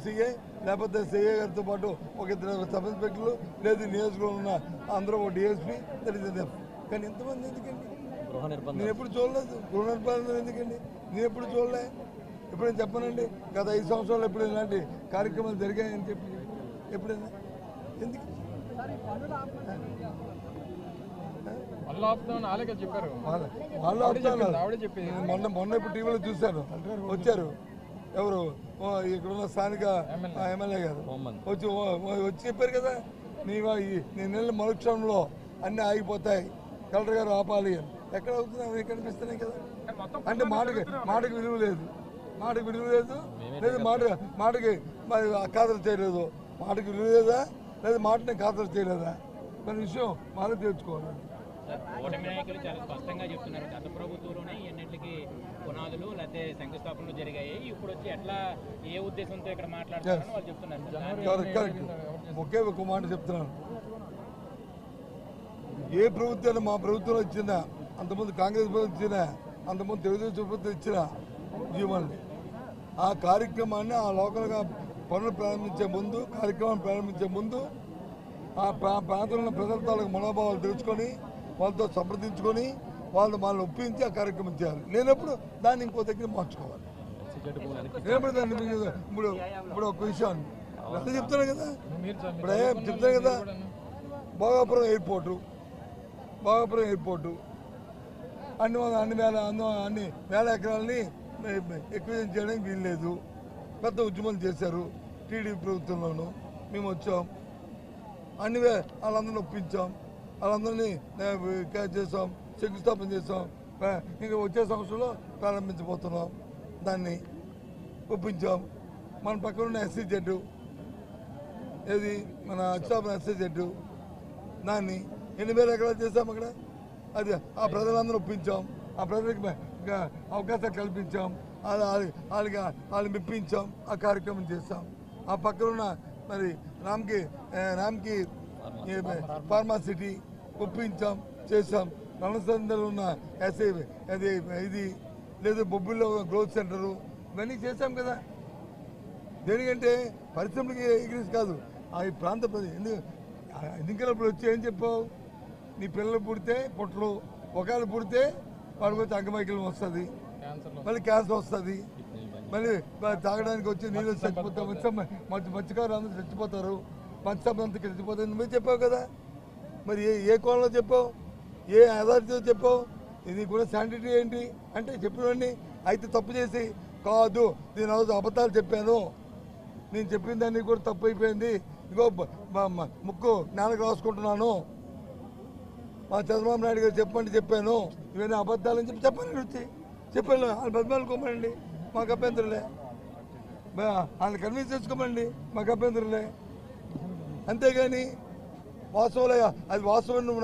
CA లేకపోతే CA గారితో పాటు ఒక ఇద్దరు సబ్ ఇన్స్పెక్టర్లు లేదు నియోజకవర్గంలో ఉన్న అందరూ ఒక డిఎస్పీ తెలియదు. కానీ ఎంతమంది ఎందుకండి? నేను ఎప్పుడు చూడలేదు. గృహ నిర్బంధం ఎందుకండి? నేను ఎప్పుడు చూడలే. ఎప్పుడైనా చెప్పనండి గత 5 సంవత్సరాలు ఎప్పుడు ఇలాంటి కార్యక్రమాలు జరిగాయని చెప్పి ఎప్పుడైనా ఎందుకు మొన్న ఇప్పుడు టీవీలో చూశాను. వచ్చారు ఎవరు ఇక్కడున్న స్థానిక ఎమ్మెల్యే గారు వచ్చి చెప్పారు కదా, నీ నెల మరుక్షణంలో అన్నీ ఆగిపోతాయి, కలెక్టర్ గారు ఆపాలి అని. ఎక్కడ అవుతుంది? కనిపిస్తున్నాయి కదా. అంటే మాటకి విలువ లేదు, మాటకి విలువ లేదు, లేదు మాటకి ఖాతరు చేయలేదు. మాటకి విలువ లేదా, లేదా మాటని ఖాతరు చేయలేదా? మన విషయం మాలో తెలుసుకోవాలి. ఓటమి నాయకులు చాలా స్పష్టంగా చెప్తున్నారు, గత ప్రభుత్వంలోనే ఎన్నింటికి పునాదులు లేకపోతే శంకుస్థాపనలు జరిగాయి, ఇప్పుడు వచ్చి ఎట్లా ఏ ఉద్దేశంతో ఇక్కడ మాట్లాడుతున్నారని వాళ్ళు చెప్తున్నారు. కరెక్ట్. ఒకే ఒక మాట చెప్తున్నాను. ఏ ప్రభుత్వాన్ని మా ప్రభుత్వంలో ఇచ్చిందా, అంతకుముందు కాంగ్రెస్ ప్రభుత్వం ఇచ్చినా, అంతకుముందు తెలుగుదేశం ప్రభుత్వం ఇచ్చిన జీవనాన్ని ఆ కార్యక్రమాన్ని ఆ లోకల్గా పనులు ప్రారంభించే ముందు, కార్యక్రమాన్ని ప్రారంభించే ముందు ఆ ప్రాంతంలో ఉన్న ప్రజల తాలూకు మనోభావాలు తెలుసుకొని వాళ్ళతో సంప్రదించుకొని వాళ్ళని ఒప్పించి ఆ కార్యక్రమం చేయాలి. లేనప్పుడు దాన్ని ఇంకో దగ్గర మార్చుకోవాలి. లేనప్పుడు దాన్ని ఇప్పుడు ఒక విషయాన్ని అదే చెప్తాను కదా, ఇప్పుడు చెప్తాను కదా, భోగాపురం ఎయిర్పోర్టు అన్ని వేల ఎకరాలని ఎక్విజన్ చేయడానికి వీల్లేదు. పెద్ద ఉద్యమాలు చేశారు టీడీపీ ప్రభుత్వంలోనూ. మేము వచ్చాం, వాళ్ళందరినీ ఒప్పించాం, వాళ్ళందరినీ క్యాచ్ చేసాం, శంకుస్థాపన చేసాం. ఇంకా వచ్చే సంవత్సరంలో ప్రారంభించబోతున్నాం. దాన్ని ఒప్పించాం. మన పక్కన ఉన్న ఎస్సీ జెడ్ ఏది మన అచ్చాపన ఎస్సీ జెడ్ దాన్ని 8,000 ఎకరాలు చేసాం అక్కడ. అది ఆ ప్రజలందరూ ఒప్పించాం, ఆ ప్రజలకి అవకాశాలు కల్పించాం, వాళ్ళని మెప్పించాం, ఆ కార్యక్రమం చేస్తాం. ఆ పక్కన ఉన్న మరి రామ్కి ఫార్మాసిటీ ఒప్పించాం, చేసాం. రణసందలో ఉన్న ఎస్ఐ ఇది లేదు, బొబ్బుల్లో గ్రోత్ సెంటరు, ఇవన్నీ చేసాం కదా. దేనికంటే పరిశ్రమలకి ఎగ్రీస్ కాదు, ఆ ప్రాంత ఎన్నికలప్పుడు వచ్చి ఏం చెప్పావు? నీ పిల్లలు పుడితే పుట్టరు, ఒకవేళ పుడితే వాడికి వచ్చి అంగమైకల్యం వస్తుంది, మళ్ళీ క్యాన్సర్ వస్తుంది, మళ్ళీ తాగడానికి వచ్చి నీళ్ళు చచ్చిపోతాం, మత్స్యకారులు అందరూ చచ్చిపోతారు, మత్స్యం అంతా చచ్చిపోతుంది. నువ్వే చెప్పావు కదా. మరి ఏ కోణంలో చెప్పావు? ఏ అథారిటీతో చెప్పావు? ఇది కూడా శానిటరీ ఏంటి అంటే చెప్పినవన్నీ అయితే తప్పు చేసి కాదు, నేను రోజు అబద్ధాలు చెప్పాను, నేను చెప్పిన దాన్ని కూడా తప్పు అయిపోయింది, ఇగో ముక్కు నాన్నకు రాసుకుంటున్నాను, మా చంద్రబాబు నాయుడు గారు చెప్పండి చెప్పాను, ఇవన్నీ అబద్ధాలని చెప్పండి వచ్చి చెప్పాను. వాళ్ళు బతిమాలుకోమండి, మాకు అభ్యంతరులే. వాళ్ళని కన్విన్స్ చేసుకోమండి, మాకు అభ్యంతరులే. అంతేగాని వాస్తవాలే, అది వాస్తవం నువ్వు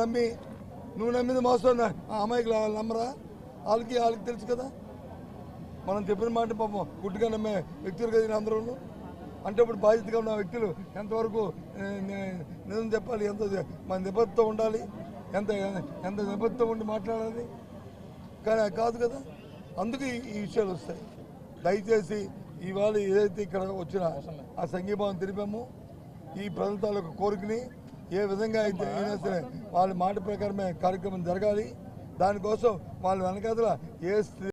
నమ్మింది వాస్తవం. ఆ అమ్మాయికి నమ్మరా? వాళ్ళకి తెలుసు కదా. మనం చెప్పిన మాట పాపం గుడ్డుగా నమ్మే వ్యక్తులు కదా అందరూ. అంటే ఇప్పుడు బాధ్యతగా ఉన్న వ్యక్తులు ఎంతవరకు నిజం చెప్పాలి, ఎంత మన నిబద్ధత ఉండాలి, ఎంత నిబద్ధత ఉండి మాట్లాడాలి. కానీ కాదు కదా. అందుకు ఈ విషయాలు వస్తాయి. దయచేసి ఇవాళ ఏదైతే ఇక్కడ వచ్చిన ఆ సంఘీభావం తెలిపామో, ఈ ప్రజల తాలూకు కోరికని ఏ విధంగా అయితే అయినా సరే వాళ్ళ మాట ప్రకారమే కార్యక్రమం జరగాలి. దానికోసం వాళ్ళ వెనకాతల ఏ